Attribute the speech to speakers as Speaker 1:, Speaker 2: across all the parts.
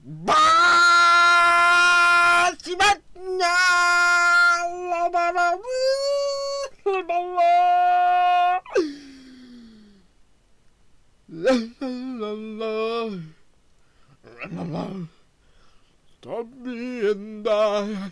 Speaker 1: Basibatnya Toby and I.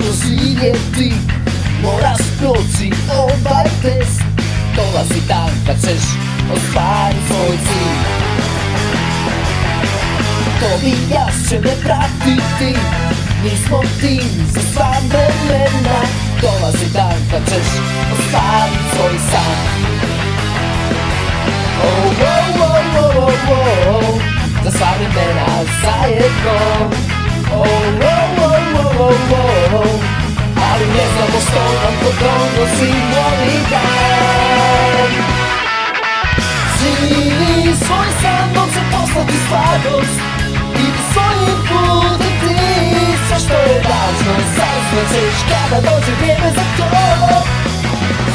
Speaker 2: Rozwinięty oraz proci obaj test. Dolazi dan kad ćeš ostvari svoj cilj. Toby i ja će me pratiti, mi smo tim za sva vremena. Dolazi dan kad ćeš ostvari svoj san. Oh, oh, oh, oh, oh, oh, za sva vremena zajedno. Oh, oh, oh, oh, oh, oh, ali ne znamo što nam to donosi novi dan. Živi svoj san, može postati stvarnost. Idi svojim putem ti, sve što je važno saznaćeš kada dođe vrijeme za to.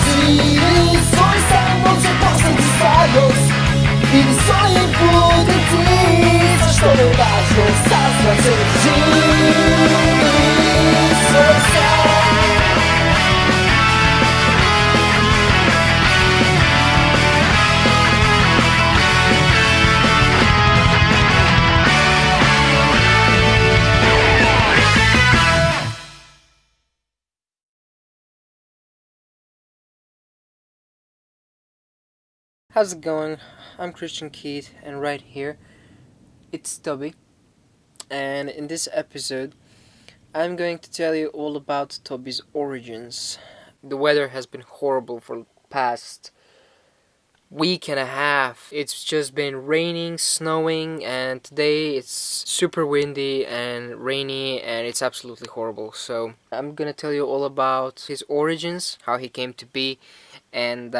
Speaker 2: Živi svoj san, može postati stvarnost. Idi svojim putem ti, sve što je važno saznaćeš. Živi svoj san.
Speaker 3: How's it going? I'm Christian Keith, and right here, it's Toby. And in this episode, I'm going to tell you all about Toby's origins. The weather has been horrible for the past week and a half. It's just been raining, snowing, and today it's super windy and rainy, and it's absolutely horrible. So I'm gonna tell you all about his origins, how he came to be, and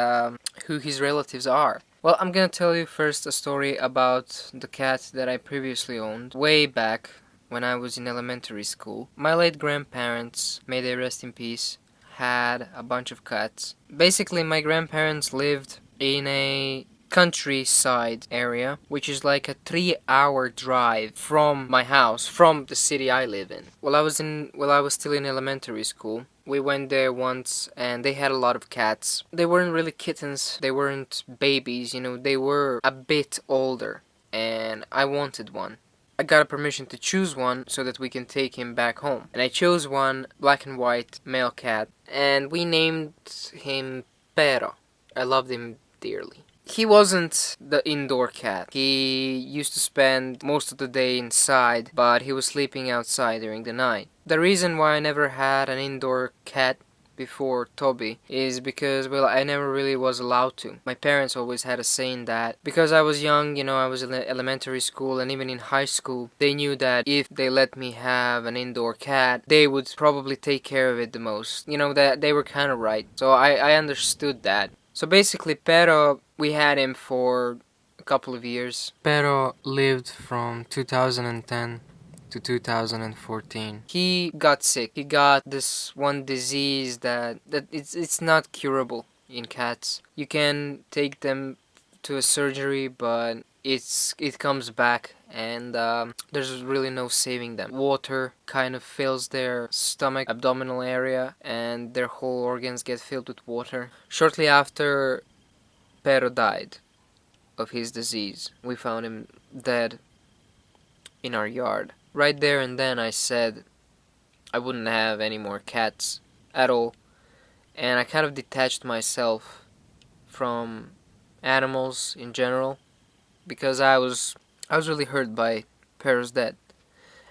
Speaker 3: who his relatives are. Well, I'm gonna tell you first a story about the cat that I previously owned, way back when I was in elementary school. My late grandparents, may they rest in peace, had a bunch of cats. Basically, my grandparents lived in a countryside area, which is like a 3-hour drive from my house, from the city I live in. While I was still in elementary school, we went there once and they had a lot of cats. They weren't really kittens, they weren't babies, they were a bit older, and I wanted one. I got a permission to choose one so that we can take him back home. And I chose one black and white male cat, and we named him Pero. I loved him dearly. He wasn't the indoor cat. He used to spend most of the day inside, but he was sleeping outside during the night. The reason why I never had an indoor cat before Toby is because, well, I never really was allowed to. My parents always had a saying that because I was young, I was in elementary school and even in high school, they knew that if they let me have an indoor cat, they would probably take care of it the most. That they were kind of right. So I understood that. So basically, Pero, we had him for a couple of years. Pero lived from 2010 to 2014. He got sick. He got this one disease that it's not curable in cats. You can take them to a surgery, but it comes back, and there's really no saving them. Water kind of fills their stomach, abdominal area, and their whole organs get filled with water. Shortly after Pero died of his disease, we found him dead in our yard. Right there and then I said I wouldn't have any more cats at all, and I kind of detached myself from animals in general because I was really hurt by Pero's death,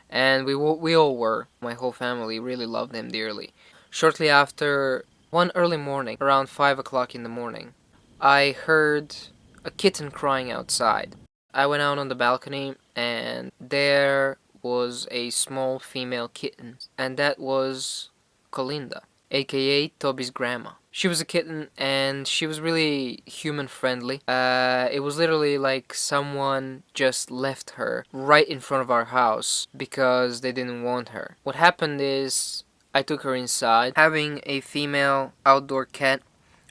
Speaker 3: and we all were. My whole family really loved him dearly. Shortly after, one early morning, around 5 o'clock in the morning, I heard a kitten crying outside. I went out on the balcony, and there was a small female kitten, and that was Colinda, aka Toby's grandma. She was a kitten and she was really human friendly. It was literally like someone just left her right in front of our house because they didn't want her. What happened is I took her inside, having a female outdoor cat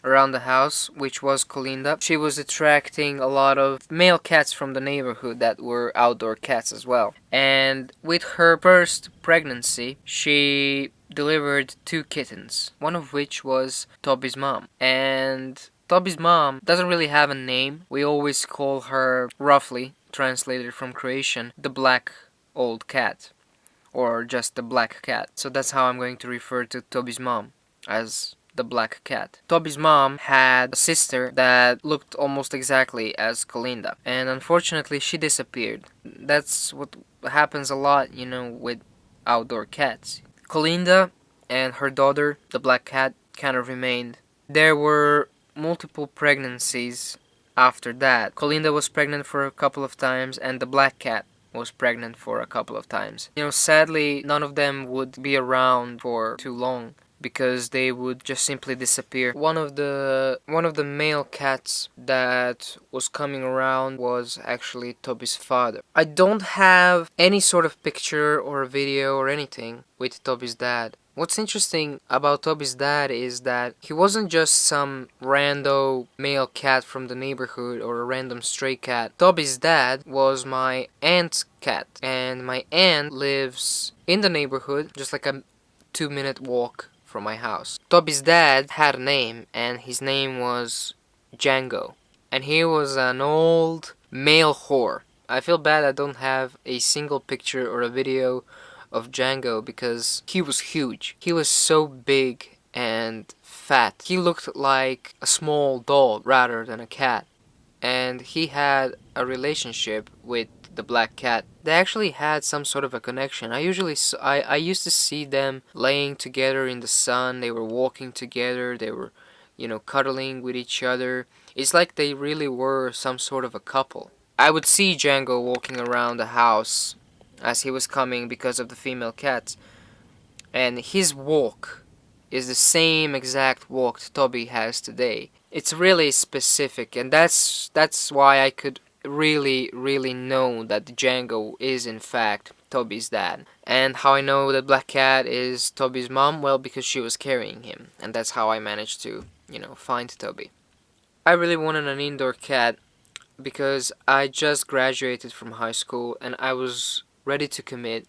Speaker 3: around the house, which was Colinda. She was attracting a lot of male cats from the neighborhood that were outdoor cats as well. And with her first pregnancy, she delivered 2 kittens, one of which was Toby's mom. And Toby's mom doesn't really have a name. We always call her, roughly translated from Croatian, the black old cat, or just the black cat. So that's how I'm going to refer to Toby's mom, as the black cat. Toby's mom had a sister that looked almost exactly as Colinda, and unfortunately she disappeared. That's what happens a lot, with outdoor cats. Colinda and her daughter, the black cat, kind of remained. There were multiple pregnancies after that. Colinda was pregnant for a couple of times, and the black cat was pregnant for a couple of times. Sadly, none of them would be around for too long, because they would just simply disappear. One of the male cats that was coming around was actually Toby's father. I don't have any sort of picture or a video or anything with Toby's dad. What's interesting about Toby's dad is that he wasn't just some rando male cat from the neighborhood or a random stray cat. Toby's dad was my aunt's cat, and my aunt lives in the neighborhood, just like a 2-minute walk from my house. Toby's dad had a name, and his name was Django, and he was an old male whore. I feel bad I don't have a single picture or a video of Django because he was huge. He was so big and fat. He looked like a small dog rather than a cat, and he had a relationship with the black cat. They actually had some sort of a connection. I used to see them laying together in the sun. They were walking together. They were, cuddling with each other. It's like they really were some sort of a couple. I would see Django walking around the house as he was coming because of the female cats, and his walk is the same exact walk Toby has today. It's really specific, and that's why I could really know that Django is in fact Toby's dad. And how I know that black cat is Toby's mom? Well, because she was carrying him, and that's how I managed to, find Toby. I really wanted an indoor cat because I just graduated from high school and I was ready to commit.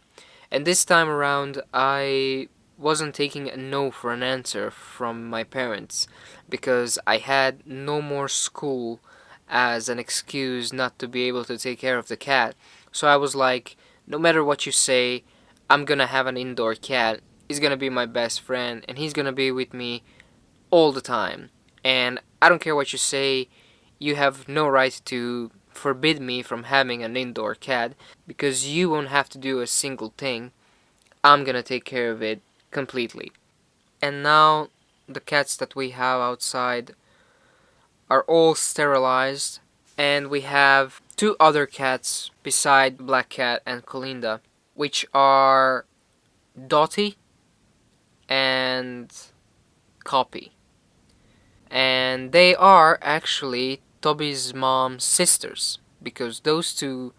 Speaker 3: And this time around, I wasn't taking a no for an answer from my parents because I had no more school as an excuse not to be able to take care of the cat. So I was like, no matter what you say, I'm gonna have an indoor cat. He's gonna be my best friend and he's gonna be with me all the time. And I don't care what you say, you have no right to forbid me from having an indoor cat because you won't have to do a single thing. I'm gonna take care of it completely. And now the cats that we have outside are all sterilized, and we have 2 other cats beside Black Cat and Colinda, which are Dottie and Copy. And they are actually Toby's mom's sisters, because those 2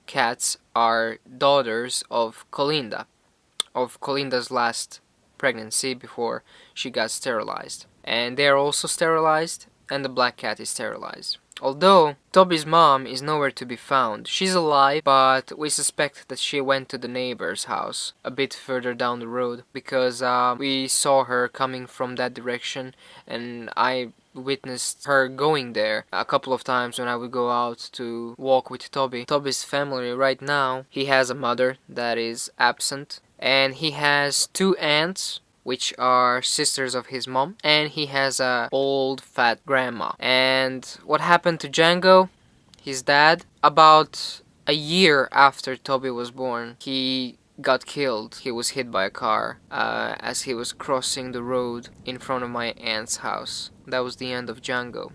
Speaker 3: cats are daughters of Colinda's last pregnancy before she got sterilized. And they are also sterilized, and the black cat is sterilized. Although Toby's mom is nowhere to be found. She's alive, but we suspect that she went to the neighbor's house a bit further down the road because we saw her coming from that direction, and I witnessed her going there a couple of times when I would go out to walk with Toby. Toby's family right now, he has a mother that is absent, and he has 2 aunts which are sisters of his mom, and he has a old fat grandma. And what happened to Django, his dad? About a year after Toby was born, he got killed. He was hit by a car as he was crossing the road in front of my aunt's house. That was the end of Django.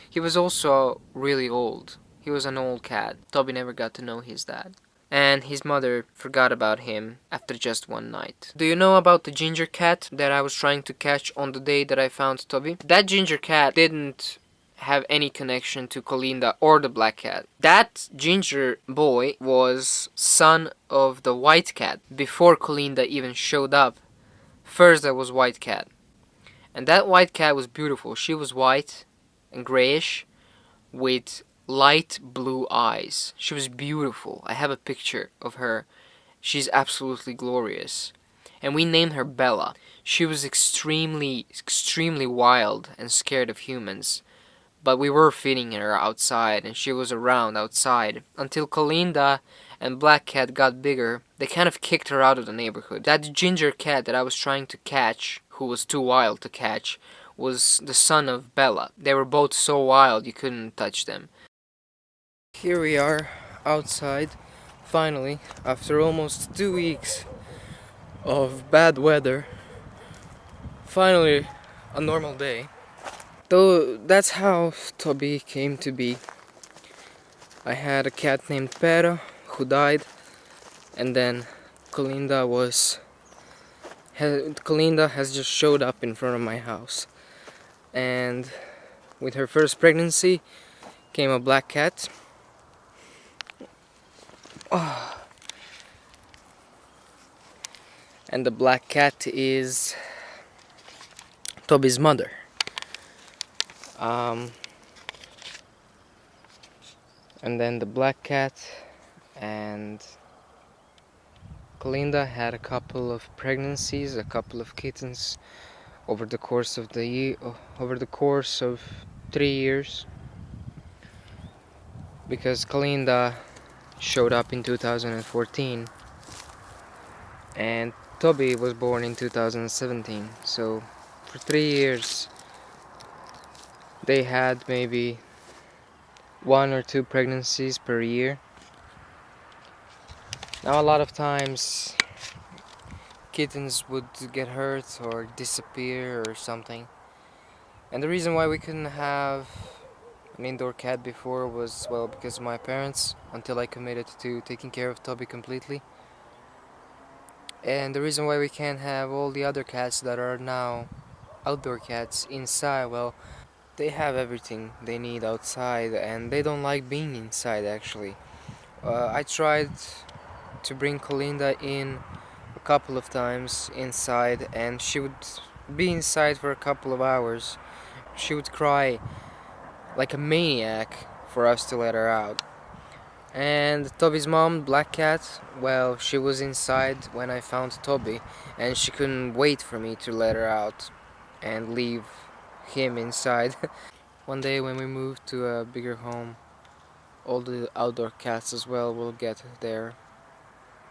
Speaker 3: He was also really old. He was an old cat. Toby never got to know his dad. and his mother forgot about him after just one night. Do you know about the ginger cat that I was trying to catch on the day that I found Toby? That ginger cat didn't have any connection to Colinda or the black cat. That ginger boy was son of the white cat before Colinda even showed up. First there was white cat, and that white cat was beautiful. She was white and grayish with light blue eyes. She was beautiful. I have a picture of her. She's absolutely glorious. And we named her Bella. She was extremely wild and scared of humans. But we were feeding her outside, and she was around outside. Until Colinda and Black Cat got bigger, they kind of kicked her out of the neighborhood. That ginger cat that I was trying to catch, who was too wild to catch, was the son of Bella. They were both so wild you couldn't touch them. Here we are, outside, finally, after almost 2 weeks of bad weather. Finally, a normal day. Though that's how Toby came to be. I had a cat named Pero who died, and then Colinda has just showed up in front of my house. And with her first pregnancy came a black cat. Oh. And the black cat is Toby's mother. And then the black cat and Colinda had a couple of pregnancies, a couple of kittens over the course of 3 years, because Colinda showed up in 2014 and Toby was born in 2017. So for 3 years they had maybe 1 or 2 pregnancies per year. Now a lot of times kittens would get hurt or disappear or something, and the reason why we couldn't have an indoor cat before was, well, because of my parents, until I committed to taking care of Toby completely. And the reason why we can't have all the other cats that are now outdoor cats inside, well, they have everything they need outside and they don't like being inside actually. I tried to bring Colinda in a couple of times inside, and she would be inside for a couple of hours. She would cry like a maniac for us to let her out. And Toby's mom, Black Cat, well, she was inside when I found Toby, and she couldn't wait for me to let her out and leave him inside. One day when we move to a bigger home, all the outdoor cats as well will get their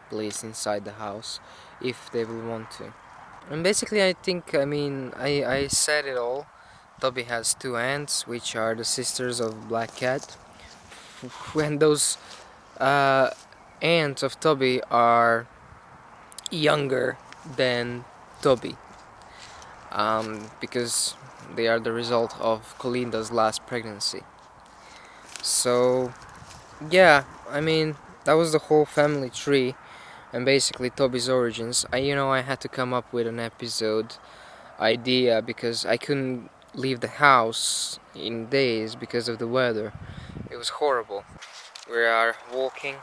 Speaker 3: place inside the house if they will want to. And basically I said it all. Toby has 2 aunts, which are the sisters of Black Cat. When those aunts of Toby are younger than Toby, because they are the result of Colinda's last pregnancy. So yeah, that was the whole family tree and basically Toby's origins. I had to come up with an episode idea because I couldn't leave the house in days because of the weather. It was horrible. We are walking.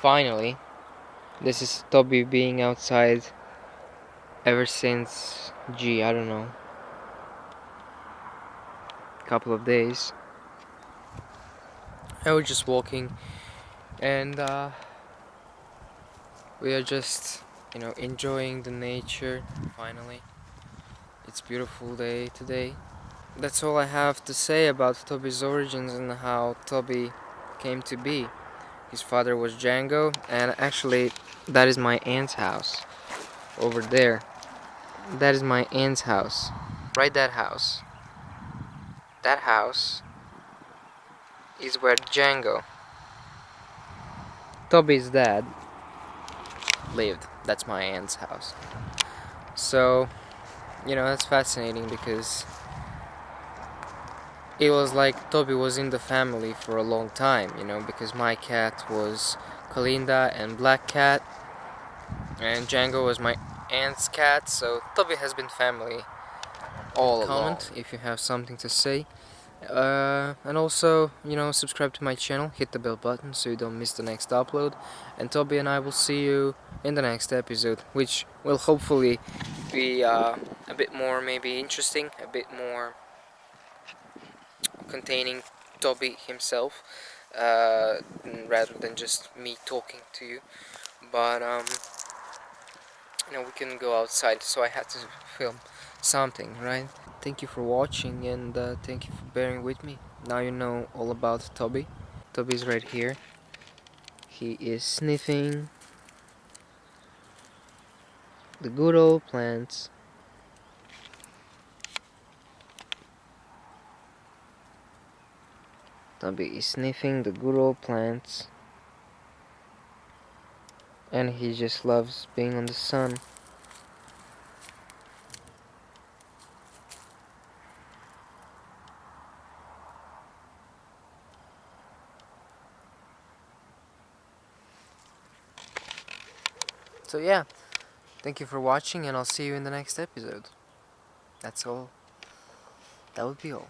Speaker 3: Finally, this is Toby being outside ever since, I don't know, a couple of days. I was just walking, and we are just, enjoying the nature. Finally, it's a beautiful day today. That's all I have to say about Toby's origins and how Toby came to be. His father was Django, and actually that is my aunt's house over there. That is my aunt's house. Right, that house. That house is where Django, Toby's dad, lived. That's my aunt's house. So, that's fascinating because it was like Toby was in the family for a long time, because my cat was Kalinda and Black Cat, and Django was my aunt's cat, so Toby has been family all along. Comment if you have something to say. And also, subscribe to my channel, hit the bell button so you don't miss the next upload. And Toby and I will see you in the next episode, which will hopefully be a bit more maybe interesting, a bit more containing Toby himself, rather than just me talking to you. But we can go outside, so I had to film something, right? Thank you for watching, and thank you for bearing with me. Now you know all about Toby. Toby's right here. He is sniffing the good old plants. Toby is sniffing the good old plants, and he just loves being on the sun. So yeah, thank you for watching, and I'll see you in the next episode. That's all. That would be all.